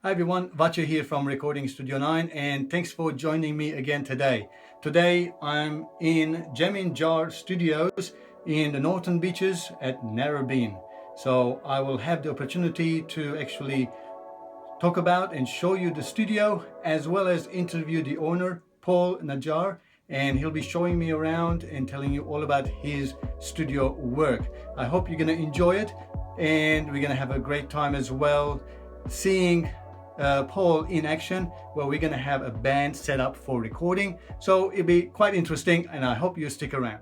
Hi everyone, Vacha here from Recording Studio 9 and thanks for joining me again today. Today I'm in Jaminajar Studios in the Northern Beaches at Narrabeen. So I will have the opportunity to actually talk about and show you the studio as well as interview the owner, Paul Najar, and he'll be showing me around and telling you all about his studio work. I hope you're going to enjoy it and we're going to have a great time as well seeing Paul in action, where we're going to have a band set up for recording. So it'll be quite interesting and I hope you stick around.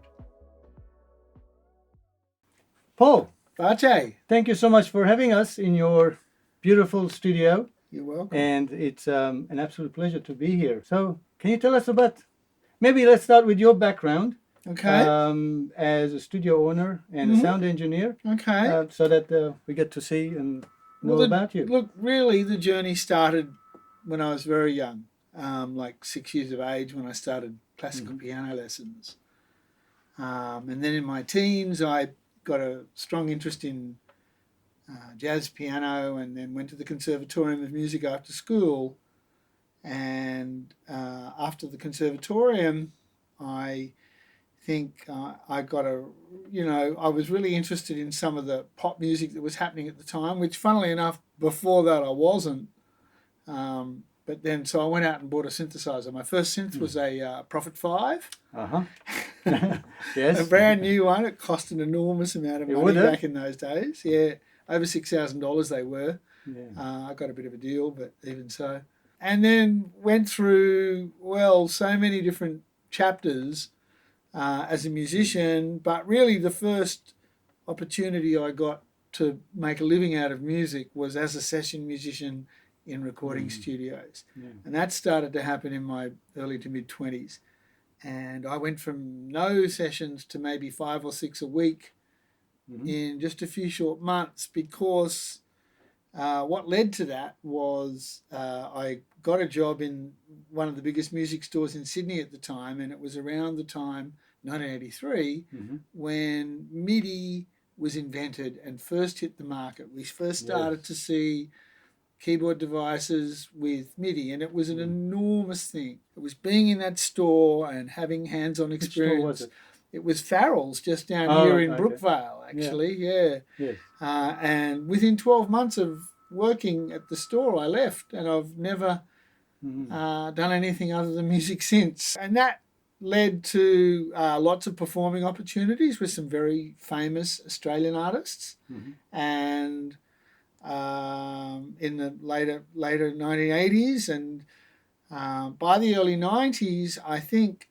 Paul, Bate, thank you so much for having us in your beautiful studio. you're welcome. And it's an absolute pleasure to be here. So can you tell us about, maybe let's start with your background. Okay. As a studio owner and a sound engineer. Okay. So that we get to see and know about you. Look, really, the journey started when I was very young, like 6 years of age when I started classical piano lessons. And then in my teens, I got a strong interest in jazz piano and then went to the Conservatorium of Music after school. And after the Conservatorium, I think I got I was really interested in some of the pop music that was happening at the time, which funnily enough, before that I wasn't. But then, so I went out and bought a synthesizer. My first synth was a Prophet 5. Yes. A brand new one. It cost an enormous amount of money back in those days. Yeah, over $6,000 they were. Yeah. I got a bit of a deal, but even so. And then went through, so many different chapters as a musician, but really the first opportunity I got to make a living out of music was as a session musician in recording studios. Yeah. And that started to happen in my early to mid 20s. And I went from no sessions to maybe 5 or 6 a week in just a few short months, because what led to that was I got a job in one of the biggest music stores in Sydney at the time, and it was around the time, 1983, when MIDI was invented and first hit the market. We first started to see keyboard devices with MIDI, and it was an enormous thing. It was being in that store and having hands-on experience. Which store was it? It was Farrell's, just down here in Brookvale, actually. Yeah. Yes. And within 12 months of working at the store, I left, and I've never done anything other than music since. And that led to lots of performing opportunities with some very famous Australian artists. And in the later 1980s, and by the early 90s, I think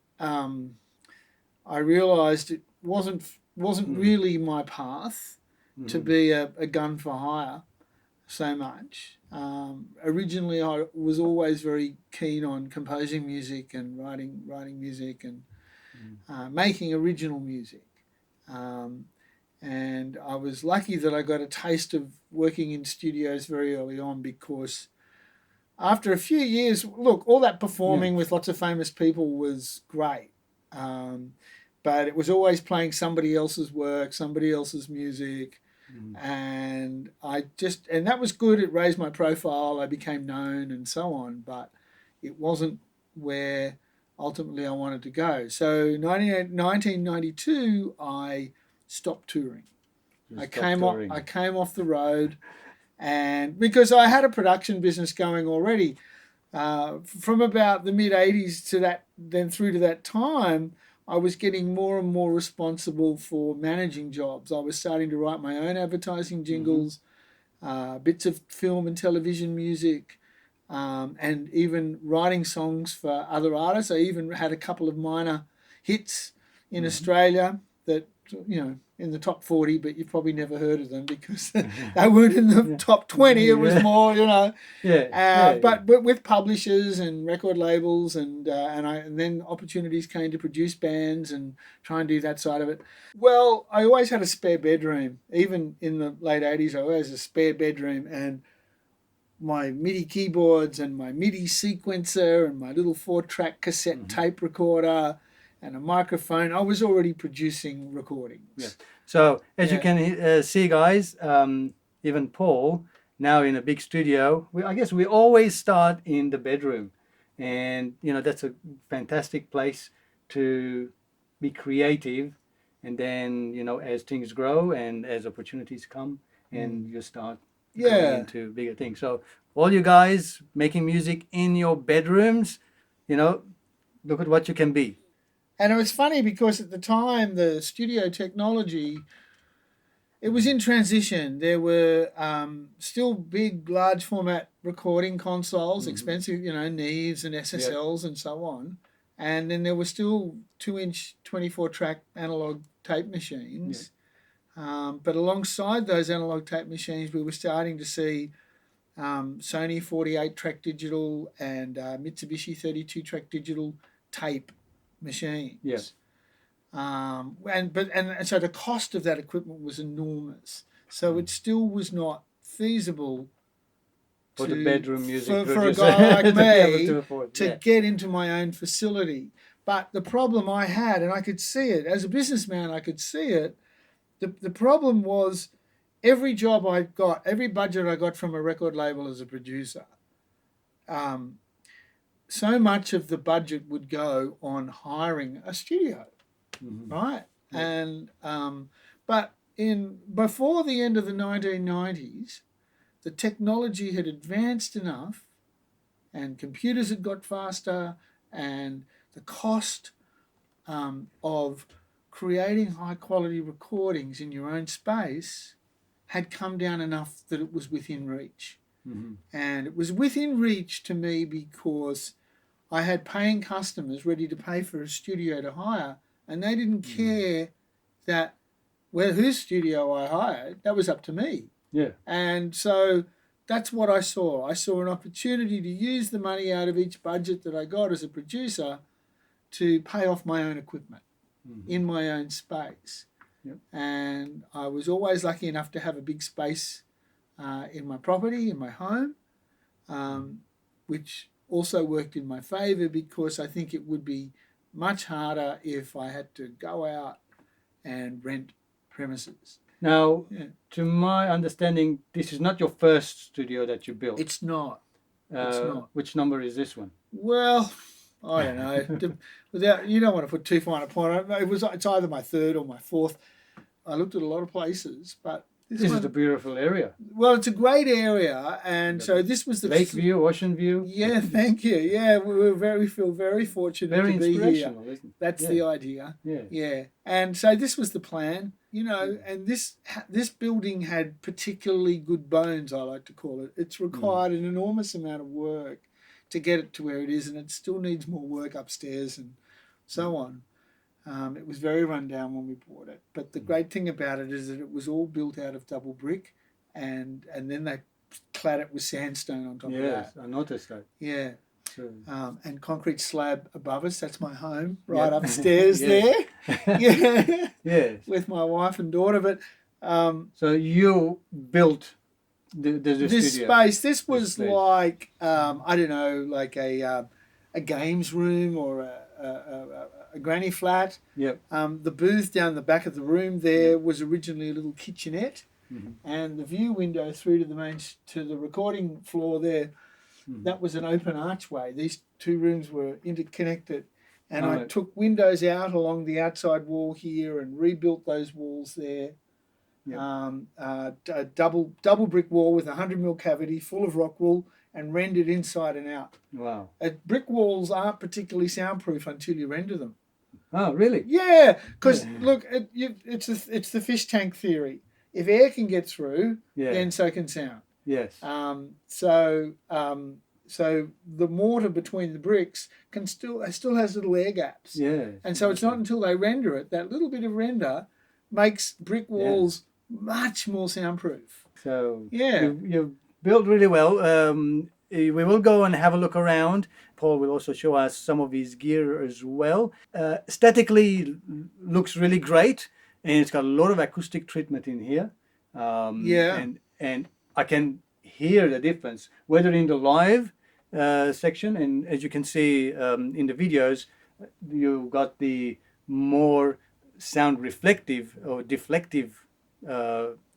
I realised it wasn't really my path to be a gun for hire so much. Originally, I was always very keen on composing music and writing music and making original music. And I was lucky that I got a taste of working in studios very early on, because after a few years, look, all that performing with lots of famous people was great. But it was always playing somebody else's work, somebody else's music. And and that was good. It raised my profile. I became known and so on, but it wasn't where ultimately I wanted to go. So 1992, I stopped touring. I came off the road, and because I had a production business going already, from about the mid 80s to that, then through to that time, I was getting more and more responsible for managing jobs. I was starting to write my own advertising jingles, bits of film and television music, and even writing songs for other artists. I even had a couple of minor hits in Australia that, in the top 40, but you've probably never heard of them because they weren't in the top 20. It was more, but with publishers and record labels, and then opportunities came to produce bands and try and do that side of it. Well, I always had a spare bedroom. Even in the late 80s, I always had a spare bedroom, and my MIDI keyboards and my MIDI sequencer and my little 4-track cassette tape recorder and a microphone. I was already producing recordings. Yeah. So as you can see, guys, even Paul now in a big studio. I guess we always start in the bedroom, and that's a fantastic place to be creative. And then as things grow and as opportunities come, and you start going into bigger things. So all you guys making music in your bedrooms, look at what you can be. And it was funny because at the time the studio technology, it was in transition. There were still big, large format recording consoles, expensive, Neves and SSLs and so on. And then there were still 2-inch 24-track analog tape machines. But alongside those analog tape machines, we were starting to see Sony 48-track digital and Mitsubishi 32-track digital tape machines. Yes. And so the cost of that equipment was enormous. So it still was not feasible for the bedroom music for a guy like me to get into my own facility. But the problem I had, and I could see it as a businessman, I could see it. The problem was every job I got, every budget I got from a record label as a producer, so much of the budget would go on hiring a studio, right? Yeah. And but before the end of the 1990s, the technology had advanced enough, and computers had got faster, and the cost of creating high quality recordings in your own space had come down enough that it was within reach. And it was within reach to me because I had paying customers ready to pay for a studio to hire, and they didn't care that whose studio I hired. That was up to me. Yeah. And so that's what I saw. I saw an opportunity to use the money out of each budget that I got as a producer to pay off my own equipment in my own space. Yep. And I was always lucky enough to have a big space in my property, in my home, which also worked in my favour because I think it would be much harder if I had to go out and rent premises. Now, to my understanding, this is not your first studio that you built. It's not. It's not. Which number is this one? Well, I don't know. You don't want to put too fine a point on it. It's either my third or my fourth. I looked at a lot of places, but this is a beautiful area. Well, it's a great area, and so this was the lake view, ocean view. Yeah, thank you. Yeah, we feel very fortunate to be here. Isn't it? That's the idea. Yeah. And so this was the plan, and this building had particularly good bones, I like to call it. It's required an enormous amount of work to get it to where it is, and it still needs more work upstairs and so on. It was very run down when we bought it. But the great thing about it is that it was all built out of double brick, and then they clad it with sandstone on top of that. Yes, I noticed that. Yeah. Sure. And concrete slab above us. That's my home, right upstairs there. Yeah. Yes. With my wife and daughter. But so you built this studio. Space. This was like I don't know, like a games room or a granny flat. Yep. The booth down the back of the room there was originally a little kitchenette, and the view window through to the recording floor there, that was an open archway. These two rooms were interconnected, and I took windows out along the outside wall here and rebuilt those walls there. Yep. A double brick wall with 100mm cavity full of rock wool, and rendered inside and out. Wow. Brick walls aren't particularly soundproof until you render them. Oh, really? Yeah, because look, it's the fish tank theory. If air can get through, then so can sound. Yes. So the mortar between the bricks still has little air gaps. Yeah. And so it's not until they render it, that little bit of render makes brick walls much more soundproof. So you've built really well. We will go and have a look around. Paul will also show us some of his gear as well. Aesthetically looks really great, and it's got a lot of acoustic treatment in here. And I can hear the difference, whether in the live section, and as you can see in the videos, you got the more sound reflective or deflective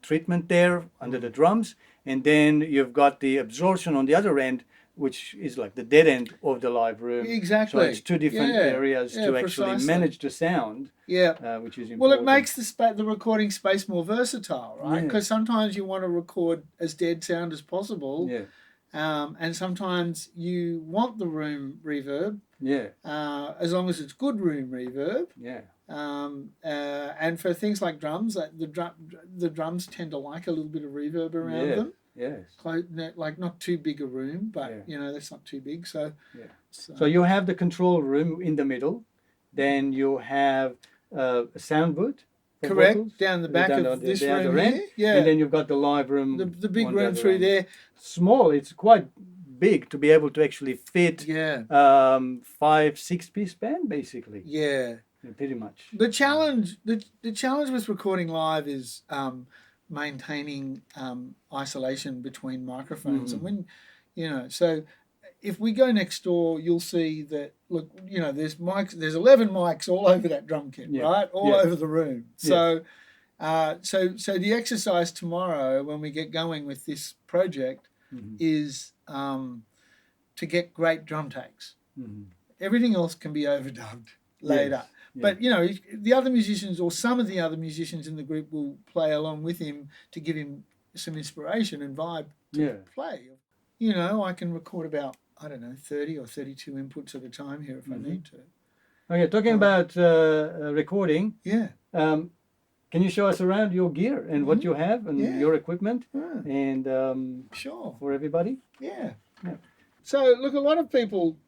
treatment there under the drums, and then you've got the absorption on the other end, which is like the dead end of the live room. Exactly. So it's two different areas to actually precisely. manage the sound. Yeah. Which is important. Well, it makes the recording space more versatile, right? Because sometimes you want to record as dead sound as possible. Yeah. And sometimes you want the room reverb. Yeah. As long as it's good room reverb. Yeah. And for things like drums, the drums tend to like a little bit of reverb around them. Yes. Like not too big a room, but that's not too big. So, so you have the control room in the middle, then you have a sound booth. Correct, vocals, down the back of this room here. Yeah. And then you've got the live room. The big room through there. Small, it's quite big to be able to actually fit 5-6 piece band basically. Yeah. Pretty much. The challenge with recording live is maintaining isolation between microphones. And when so if we go next door, you'll see that look, there's 11 mics all over that drum kit, right? All over the room. So so the exercise tomorrow when we get going with this project is to get great drum takes. Everything else can be overdubbed later. But the other musicians or some of the other musicians in the group will play along with him to give him some inspiration and vibe to play. I can record about 30 or 32 inputs at a time here if I need to. Okay, talking about recording. Yeah. Can you show us around your gear and what you have and your equipment and sure for everybody? Yeah. So look, a lot of people,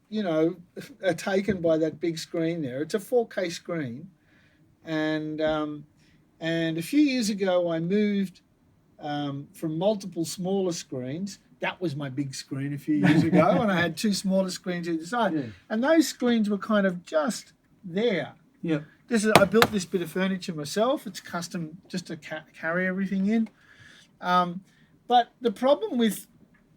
are taken by that big screen there. It's a 4K screen, and a few years ago I moved from multiple smaller screens. That was my big screen a few years ago, and I had two smaller screens either side, and those screens were kind of just there. Yeah. I built this bit of furniture myself. It's custom just to carry everything in. But the problem with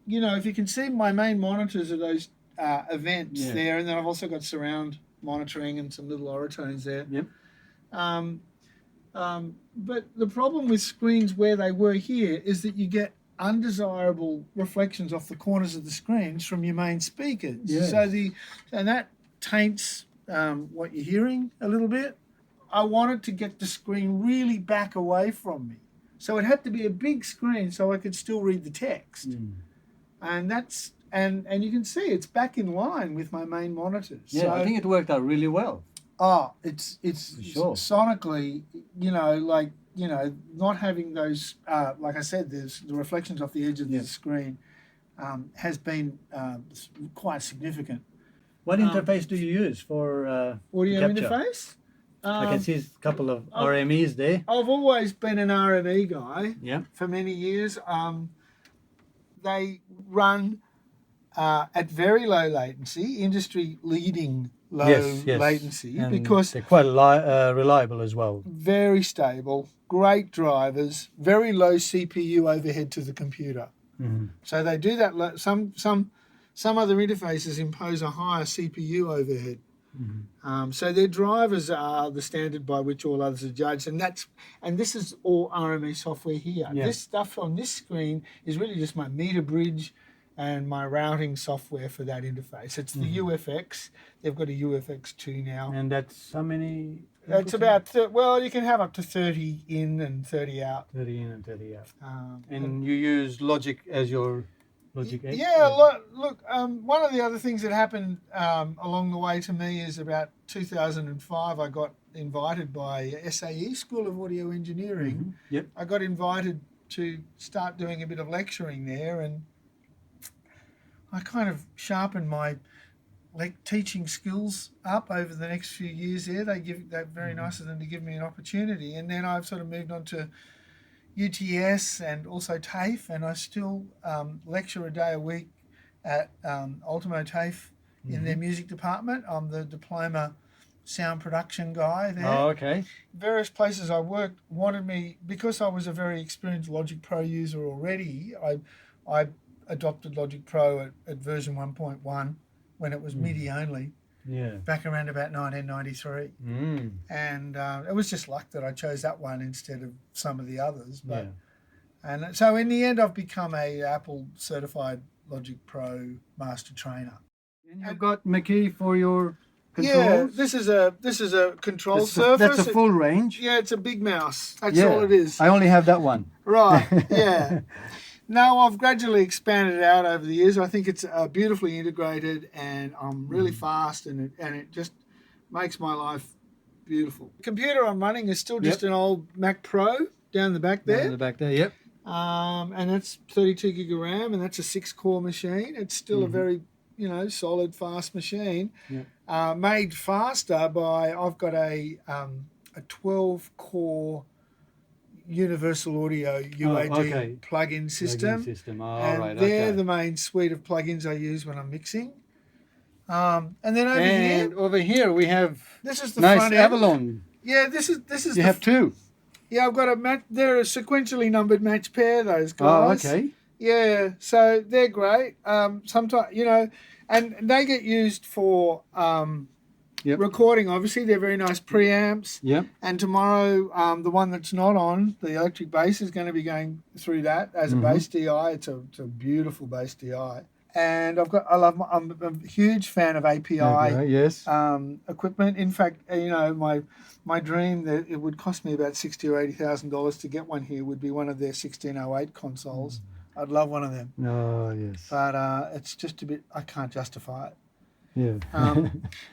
if you can see my main monitors are those events there, and then I've also got surround monitoring and some little oratones there. Yep. But the problem with screens where they were here is that you get undesirable reflections off the corners of the screens from your main speakers. Yes. And that taints what you're hearing a little bit. I wanted to get the screen really back away from me. So it had to be a big screen so I could still read the text. And that's and you can see it's back in line with my main monitors. Yeah, so, I think it worked out really well. Oh, it's sure. Sonically, not having those like I said, there's the reflections off the edge of the screen has been quite significant. What interface do you use for audio capture? Interface? I can see a couple of RMEs there. I've always been an RME guy for many years. They run at very low latency, industry-leading low latency, and because they're quite reliable as well. Very stable, great drivers, very low CPU overhead to the computer. So they do that. Some other interfaces impose a higher CPU overhead. So their drivers are the standard by which all others are judged, and this is all RME software here. This stuff on this screen is really just my meter bridge and my routing software for that interface. It's the UFX. They've got a UFX2 now. And that's how many? It's about you can have up to 30 in and 30 out. 30 in and 30 out. And you use Logic as your Logic 8? Yeah, look, one of the other things that happened along the way to me is about 2005, I got invited by SAE, School of Audio Engineering. I got invited to start doing a bit of lecturing there, and I kind of sharpened my teaching skills up over the next few years there. They're very nice of them to give me an opportunity, and then I've sort of moved on to UTS and also TAFE, and I still lecture a day a week at Ultimo TAFE in their music department. I'm the diploma sound production guy there. Oh, okay. Various places I worked wanted me, because I was a very experienced Logic Pro user already, I adopted Logic Pro at version 1.1 when it was MIDI only. Back around about 1993. And it was just luck that I chose that one instead of some of the others. But And so in the end, I've become a Apple certified Logic Pro master trainer. And you've got McKee for your controls? Yeah, this is a control surface. That's a full range. Yeah, it's a big mouse. That's all it is. I only have that one. Right, yeah. No, I've gradually expanded it out over the years. I think it's beautifully integrated, and I'm really fast, and it just makes my life beautiful. The computer I'm running is still just an old Mac Pro down the back there. Down the back there, yep. And that's 32 gig of RAM, and that's a 6-core machine. It's still a very, solid, fast machine. Yep. Made faster by, I've got a 12-core Universal Audio UAD plug-in system. They're the main suite of plugins I use when I'm mixing. And then over here we have this is the nice front Avalon. End. Yeah, this is. You have two. Yeah, I've got they're a sequentially numbered match pair. Those guys. Oh, okay. Yeah, so they're great. Sometimes and they get used for recording. Obviously, they're very nice preamps. Yep. And tomorrow, the one that's not on, the electric bass, is going to be going through that as a bass DI. It's a beautiful bass DI. And I'm a huge fan of API equipment. In fact, my dream that it would cost me about $60,000 or $80,000 to get one here would be one of their 1608 consoles. I'd love one of them. Oh, yes. But it's just a bit, I can't justify it. Yeah.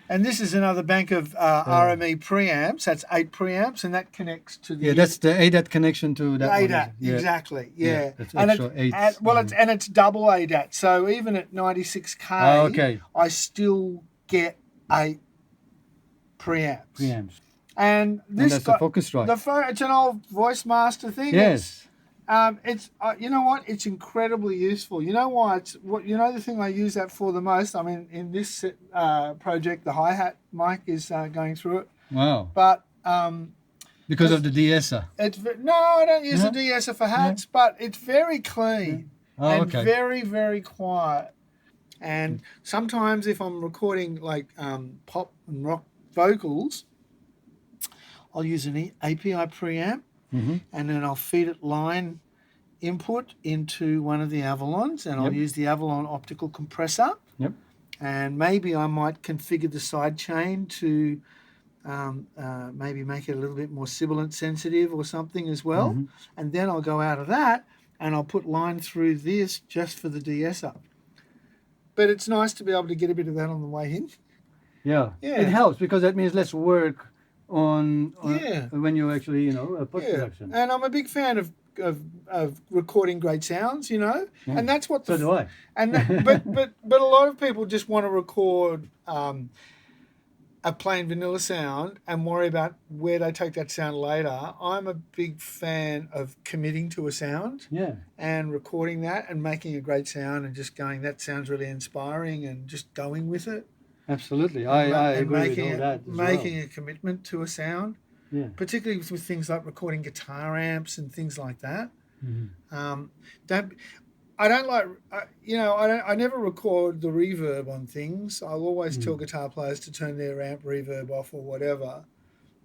And this is another bank of RME preamps. That's 8 preamps, and that connects to the... Yeah, that's the ADAT connection to that ADAT, exactly, yeah. That's and extra 8. It's double ADAT, so even at 96K, I still get 8 preamps. And that's the Focusrite. It's an old Voice Master thing. Yes. It's you know what? It's incredibly useful. You know why? The thing I use that for the most. I mean, in this project, the hi-hat mic is going through it. Wow. But because of the de-esser. No, I don't use the de-esser for hats, but it's very clean and very, very quiet. And sometimes if I'm recording like pop and rock vocals, I'll use an API preamp. And then I'll feed it line input into one of the Avalons, and I'll use the Avalon optical compressor. Yep. And maybe I might configure the side chain to maybe make it a little bit more sibilant sensitive or something as well. And then I'll go out of that and I'll put line through this just for the de-esser. But it's nice to be able to get a bit of that on the way in. Yeah. It helps because that means less work on when you actually post-production. And I'm a big fan of recording great sounds, and that's what so do I. And but a lot of people just want to record a plain vanilla sound and worry about where they take that sound later. I'm a big fan of committing to a sound and recording that and making a great sound and just going, that sounds really inspiring, and just going with it. Absolutely. I agree with all that making a commitment to a sound, particularly with things like recording guitar amps and things like that. I never record the reverb on things. I'll always tell guitar players to turn their amp reverb off or whatever.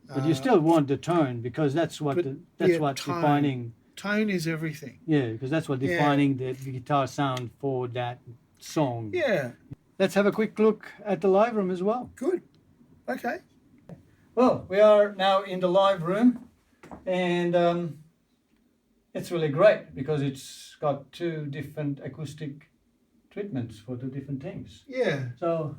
But you still want the tone, because that's what's defining. Tone is everything. Yeah, because that's what defining the guitar sound for that song. Yeah. Let's have a quick look at the live room as well. Good. Okay. Well, we are now in the live room, and it's really great because it's got 2 different acoustic treatments for 2 different things. Yeah. So,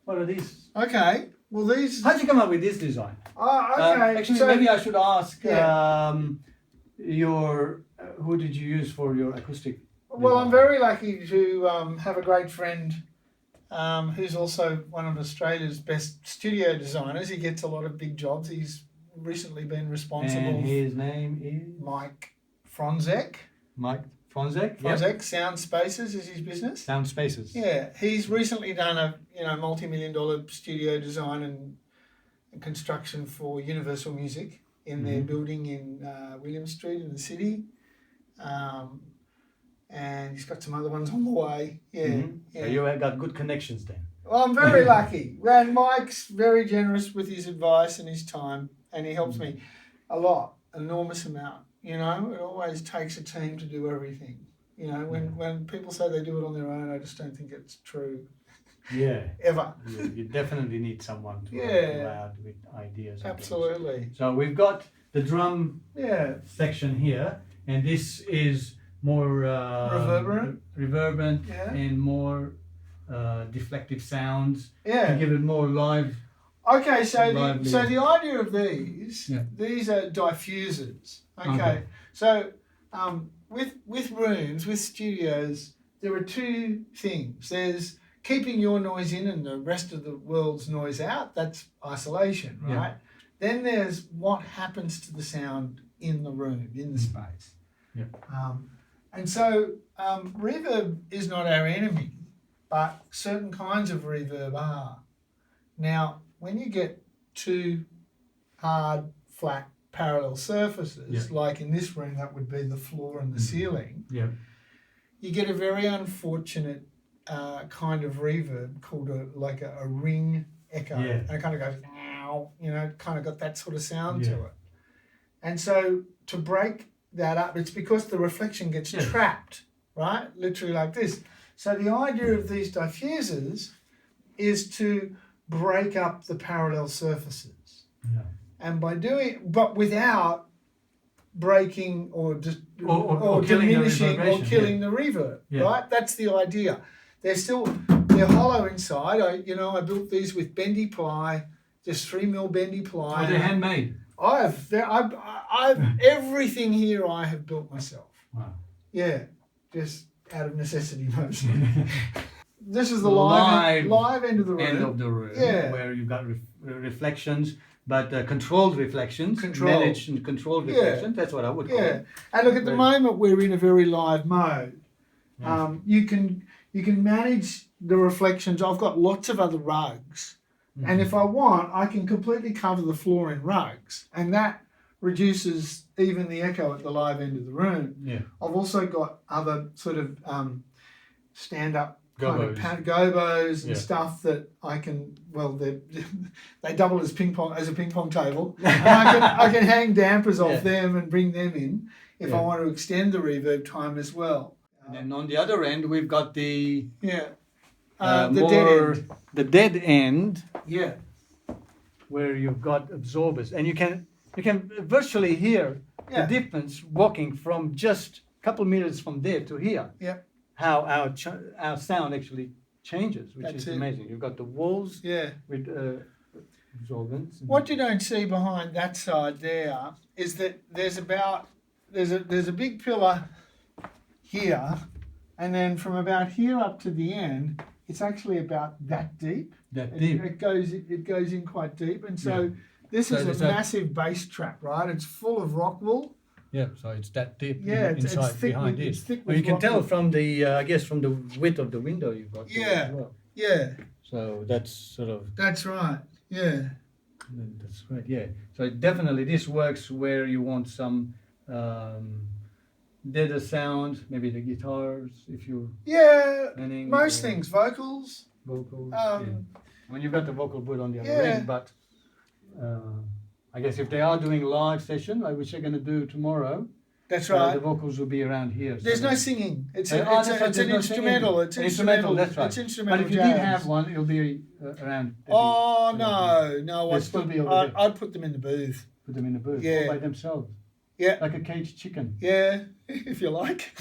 what are these? Okay. Well, these... How'd you come up with this design? Oh, okay. Actually, maybe I should ask who did you use for your acoustic? Well, I'm very lucky to have a great friend who's also one of Australia's best studio designers. He gets a lot of big jobs. He's recently been responsible. And his name is? Mike Fronzek. Mike Fronzek? Fronzek, Sound Spaces is his business. Sound Spaces. Yeah. He's recently done a multi-million-dollar studio design and construction for Universal Music in their building in William Street in the city. And he's got some other ones on the way. So you have got good connections then. Well, I'm very lucky. And Mike's very generous with his advice and his time, and he helps me a lot, an enormous amount. You know, it always takes a team to do everything. You know, when people say they do it on their own, I just don't think it's true. Yeah. Ever. You definitely need someone to Yeah. help out with ideas. Absolutely. So we've got the drum section here, and this is more reverberant and more deflective sounds to give it more live. Okay, so the idea of these are diffusers. Okay. So with rooms, with studios, there are two things. There's keeping your noise in and the rest of the world's noise out. That's isolation, right? Yeah. Then there's what happens to the sound in the room, in the space. Yeah. And so reverb is not our enemy, but certain kinds of reverb are. Now, when you get two hard, flat, parallel surfaces, like in this room, that would be the floor and the ceiling, you get a very unfortunate kind of reverb called a ring echo. And it kind of goes, ow, you know, kind of got that sort of sound to it. And so to break that up, it's because the reflection gets trapped, right? Literally like this. So the idea of these diffusers is to break up the parallel surfaces. Yeah. And by doing, but without breaking or diminishing or killing the reverb, right? That's the idea. They're hollow inside. I built these with bendy ply, just 3mm bendy ply. Oh, they're handmade. I've everything here I have built myself. Wow. Yeah, just out of necessity mostly. This is the live end of the room. End of the room, where you've got reflections, but controlled reflections, managed and controlled reflections. That's what I would call it. And look, at the moment we're in a very live mode. You can manage the reflections. I've got lots of other rugs, and if I want, I can completely cover the floor in rugs, and that reduces even the echo at the live end of the room. Yeah. I've also got other sort of stand-up gobos. Kind of gobos and stuff that I can. Well, they double as a ping pong table. And I can hang dampers off them and bring them in if I want to extend the reverb time as well. And then on the other end, we've got the the dead end. Yeah. Where you've got absorbers, and you can virtually hear the difference walking from just a couple meters from there to here. Yeah. How our sound actually changes, which is amazing. You've got the walls with absorbents. What you don't see behind that side there is that there's a big pillar here, and then from about here up to the end, it's actually about that deep. It goes in quite deep, and so this is a massive bass trap, right? It's full of rock wool. Yeah, so it's that deep inside it's thick behind it. Well, you can tell from the, I guess, from the width of the window you've got as well. Yeah. So that's sort of... That's right, yeah. That's right, yeah. So definitely this works where you want some deader sound, maybe the guitars, if you're... Yeah, most things, vocals. When you've got the vocal booth on the other end, but... I guess if they are doing live session, like which they're going to do tomorrow, that's right. The vocals will be around here. There's no singing. It's an instrumental. It's instrumental. That's right. It's instrumental. But if you did have one, it'll be around. No. I'd put them in the booth. Put them in the booth. Yeah. All by themselves. Yeah. Like a caged chicken. Yeah, if you like.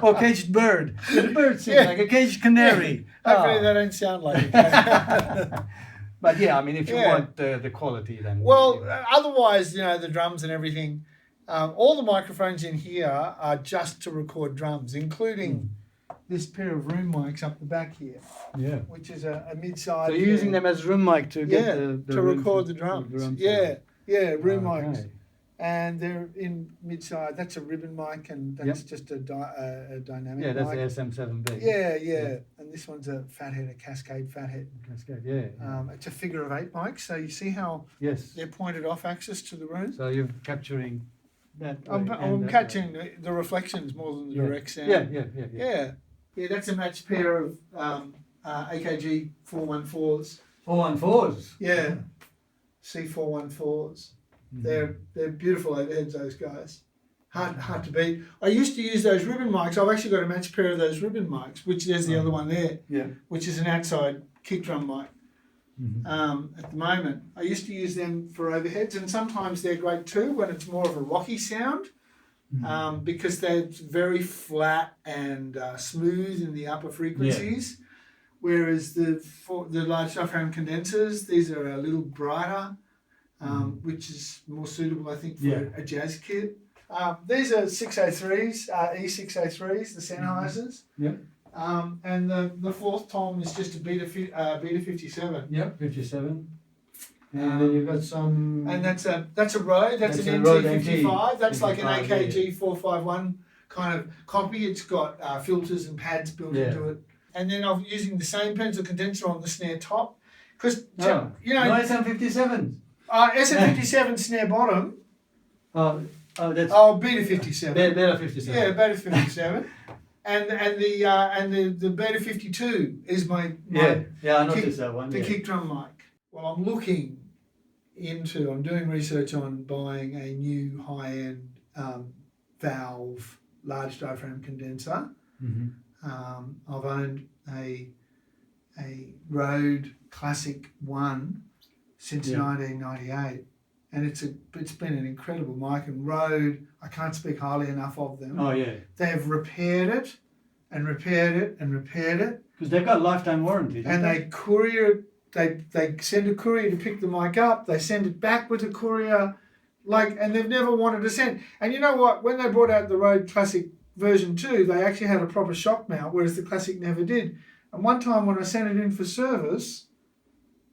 Or caged bird. The bird sings like a caged canary. Hopefully they don't sound like it. But yeah, I mean, if you want the quality, then... Well, otherwise, the drums and everything, all the microphones in here are just to record drums, including this pair of room mics up the back here. Yeah. Which is a mid-size... So you're using them as room mic to get to record the drums. Room mics. Okay. And they're in mid-size. That's a ribbon mic, and that's just a dynamic mic. Yeah, that's the SM7B. Yeah. And this one's a fathead, a Cascade fathead. Cascade, yeah. It's a figure of 8 mic, so you see how they're pointed off axis to the room? So you're capturing that. I'm catching the reflections more than the direct sound. Yeah, that's a matched pair of AKG 414s. 414s? Yeah. C414s. They're beautiful overheads, those guys. Hard to beat. I used to use those ribbon mics. I've actually got a matched pair of those ribbon mics, which there's the other one there, which is an outside kick drum mic. At the moment, I used to use them for overheads, and sometimes they're great too when it's more of a rocky sound, because they're very flat and smooth in the upper frequencies. Whereas the large diaphragm condensers, these are a little brighter, which is more suitable, I think, for a jazz kit. These are 603s, E603s, the Sennheisers. And the fourth tom is just a Beta 57. 57. And then you've got some. And that's a Rode. That's an NT55. That's like an AKG 451 kind of copy. It's got filters and pads built into it. And then I'm using the same pencil condenser on the snare top, because no SM57. SM57 snare bottom. That's Beta 57. Beta 57. Yeah, Beta 57. And the Beta 52 is my I noticed that one. The kick drum mic. Well, I'm doing research on buying a new high-end valve large diaphragm condenser. I've owned a Rode Classic 1 since 1998. And it's been an incredible mic, and Rode, I can't speak highly enough of them. They have repaired it and repaired it and repaired it. Because they've got lifetime warranty. And they send a courier to pick the mic up, they send it back with a courier, and they've never wanted to send. And you know what? When they brought out the Rode Classic version 2, they actually had a proper shock mount, whereas the Classic never did. And one time when I sent it in for service,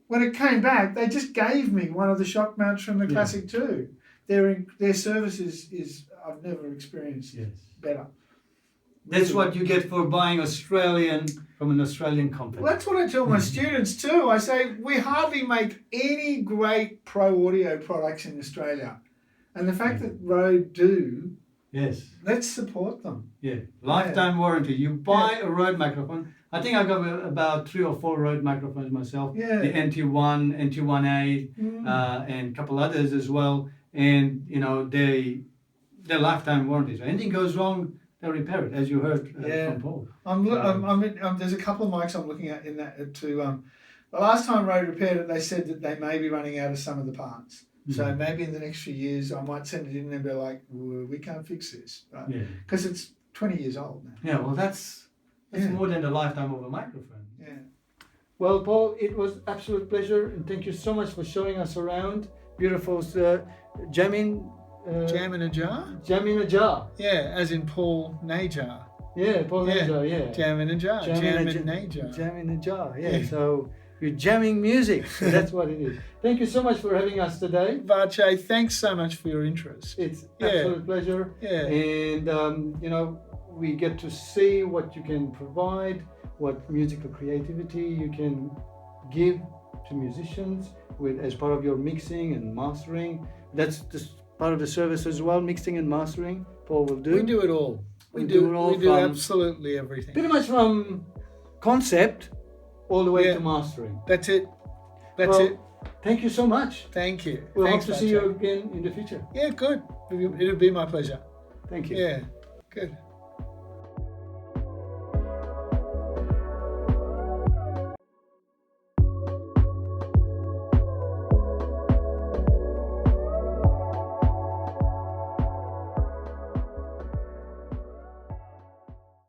when it came back, they just gave me one of the shock mounts from the Classic 2. Their service is I've never experienced better. That's what you get for buying from an Australian company. Well, that's what I tell my students too. I say we hardly make any great pro audio products in Australia, and the fact that Rode do, let's support them. Lifetime warranty. You buy a Rode microphone. I think I got about 3 or 4 Rode microphones myself. The NT1, NT1A, and a couple others as well. And they're lifetime warranties. If anything goes wrong, they'll repair it, as you heard from Paul. There's a couple of mics I'm looking at in that too. The last time Rode repaired it, they said that they may be running out of some of the parts. So maybe in the next few years, I might send it in and be like, we can't fix this, because it's 20 years old now. Well, that's more than the lifetime of a microphone. Well, Paul, it was absolute pleasure, and thank you so much for showing us around. Beautiful Jaminajar? Jaminajar. As in Paul Najar. Paul Najar, Jaminajar. Jaminajar, So you're jamming music. So that's what it is. Thank you so much for having us today. Vajay, thanks so much for your interest. It's absolute pleasure. And, we get to see what you can provide, what musical creativity you can give to musicians as part of your mixing and mastering. That's just part of the service as well, mixing and mastering. Paul will do. We do it all. We do absolutely everything. Pretty much from concept all the way to mastering. That's it. That's it. Thank you so much. Thank you. We'll hope to see you again in the future. Good. It'll be my pleasure. Thank you. Good.